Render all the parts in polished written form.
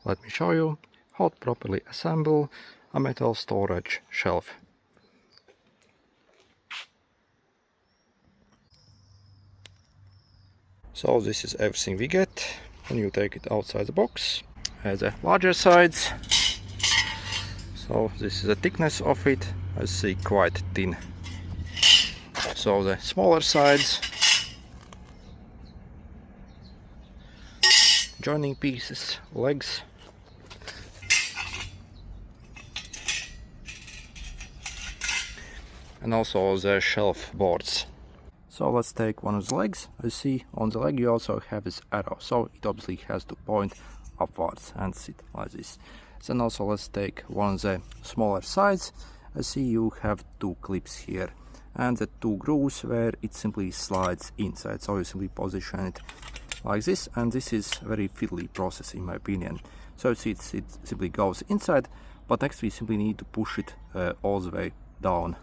let me show you how to properly assemble a metal storage shelf. So this is everything we get when you take it outside the box. It has a larger sides. So this is the thickness of it, I see quite thin. So the smaller sides, joining pieces, legs, and also the shelf boards. So let's take one of the legs. I see on the leg you also have this arrow, so it obviously has to point upwards and sit like this. Then also let's take one of the smaller sides. I see you have two clips here and the two grooves where it simply slides inside, so you simply position it like this, and this is a very fiddly process in my opinion. So you see it simply goes inside, but next we simply need to push it all the way down.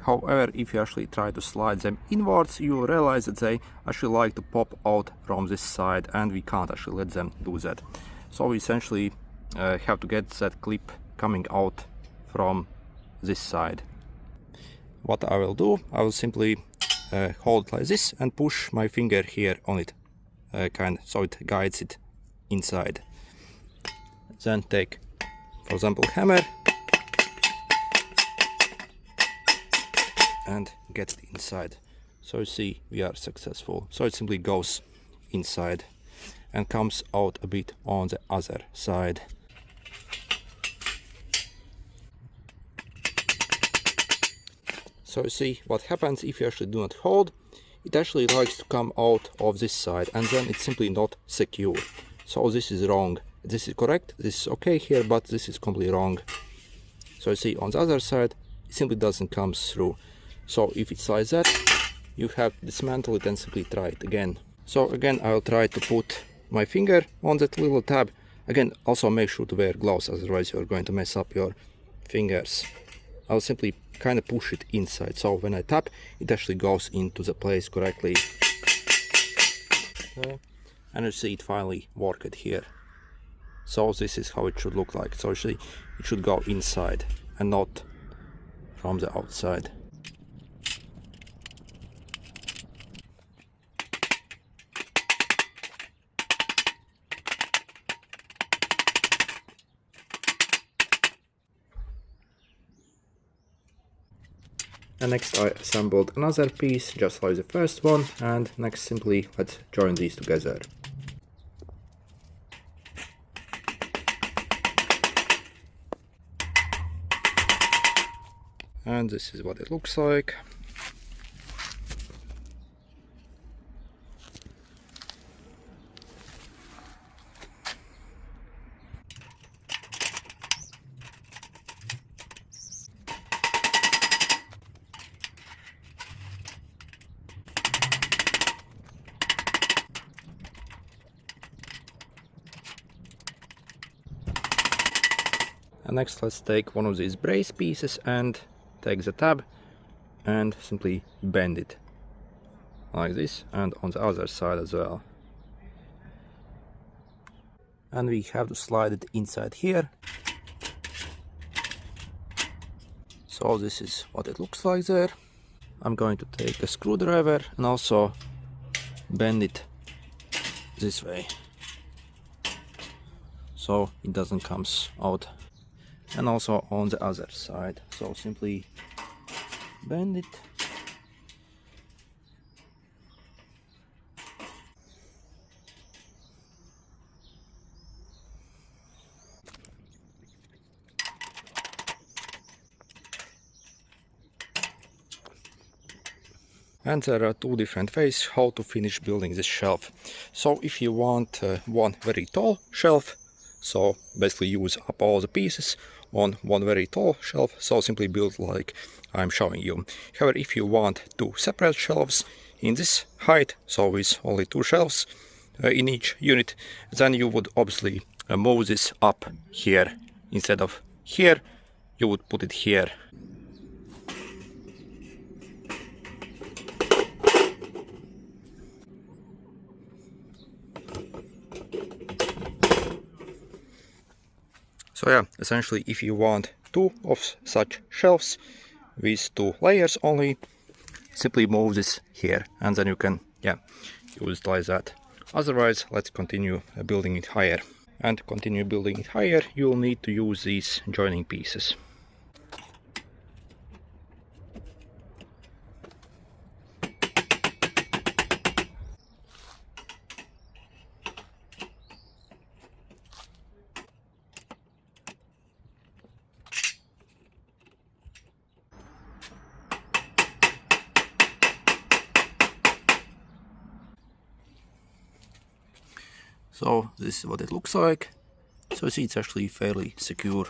However, if you actually try to slide them inwards, you will realize that they actually like to pop out from this side, and we can't actually let them do that. So we essentially have to get that clip coming out from this side. What I will do, I will simply hold it like this and push my finger here on it, so it guides it inside. Then take, for example, hammer and get it inside. So you see we are successful. So it simply goes inside and comes out a bit on the other side. So you see what happens if you actually do not hold, it actually likes to come out of this side, and then it's simply not secure. So this is wrong. This is correct, this is okay here, but this is completely wrong. So you see on the other side it simply doesn't come through. So if it's like that, you have to dismantle it and simply try it again. So again I will try to put my finger on that little tab. Again, also make sure to wear gloves, otherwise you're going to mess up your fingers. I'll simply kind of push it inside, so when I tap it actually goes into the place correctly. Okay. And you see it finally worked here. So this is how it should look like. So actually it should go inside and not from the outside. And next I assembled another piece just like the first one, and next simply let's join these together. And this is what it looks like. And next let's take one of these brace pieces and take the tab and simply bend it like this, and on the other side as well. And we have to slide it inside here. So this is what it looks like there. I'm going to take a screwdriver and also bend it this way so it doesn't come out. And also on the other side, so simply bend it. And there are two different ways how to finish building this shelf. So if you want one very tall shelf, so basically use up all the pieces on one very tall shelf, so simply build like I'm showing you. However, if you want two separate shelves in this height, so with only two shelves in each unit, then you would obviously move this up here. Instead of here, you would put it here. So yeah, essentially if you want 2 of such shelves with 2 layers only, simply move this here and then you can use it like that. Otherwise, let's continue building it higher. And to continue building it higher, you'll need to use these joining pieces. So this is what it looks like. So see, it's actually fairly secure.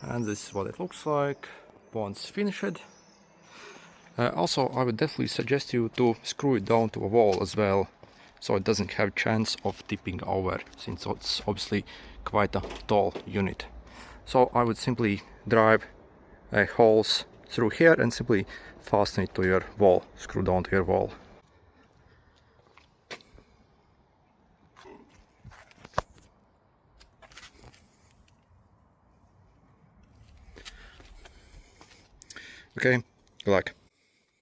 And this is what it looks like once finished. Also, I would definitely suggest you to screw it down to a wall as well, so it doesn't have chance of tipping over, since it's obviously quite a tall unit. So I would simply drive holes through here and simply fasten it to your wall, screw down to your wall. Okay, good luck.